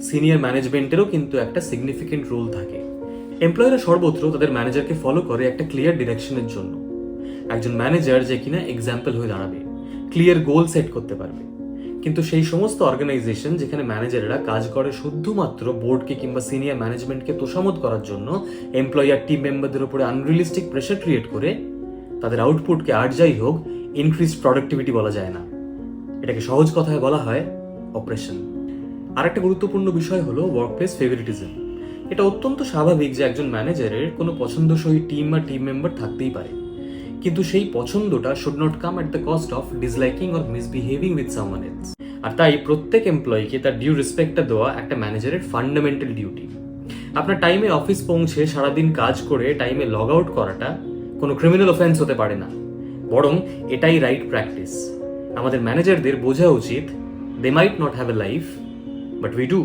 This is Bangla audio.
সিনিয়র ম্যানেজমেন্টেরও কিন্তু একটা সিগনিফিকেন্ট রোল থাকে। এমপ্লয়িরা সর্বত্র তাদের ম্যানেজারকে ফলো করে একটা ক্লিয়ার ডিরেকশনের জন্য। একজন ম্যানেজার যে কিনা এক্সাম্পল হয়ে দাঁড়াবে, ক্লিয়ার গোল সেট করতে পারবে। কিন্তু সেই সমস্ত অর্গানাইজেশন যেখানে ম্যানেজাররা কাজ করে শুধুমাত্র বোর্ডকে কিংবা সিনিয়র ম্যানেজমেন্টকে তোষামত করার জন্য, এমপ্লয়ি আর টিম মেম্বারদের উপরে আনরিয়ালিস্টিক প্রেশার ক্রিয়েট করে তাদের আউটপুটকে আর যাই হোক ইনক্রিজ প্রোডাক্টিভিটি বলা যায় না, এটাকে সহজ কথায় বলা হয় অপারেশন। আরেকটা গুরুত্বপূর্ণ বিষয় হলো ওয়ার্কপ্লেস ফেভারিটিজম। এটা অত্যন্ত স্বাভাবিক যে একজন ম্যানেজারের কোনো পছন্দসই টিম বা টিম মেম্বার থাকতেই পারে, কিন্তু সেই পছন্দটা should not come at the cost of disliking or misbehaving with someone else. আর তাই প্রত্যেক এমপ্লয়িকে তার ডিউ রেসপেক্টটা দেওয়া একটা ম্যানেজারের ফান্ডামেন্টাল ডিউটি। আপনার টাইমে অফিস পৌঁছে সারাদিন কাজ করে টাইমে লগ আউট করাটা কোনো ক্রিমিনাল অফেন্স হতে পারে না, বরং এটাই রাইট প্র্যাকটিস। আমাদের ম্যানেজারদের বোঝা উচিত they might not have a life, but we do.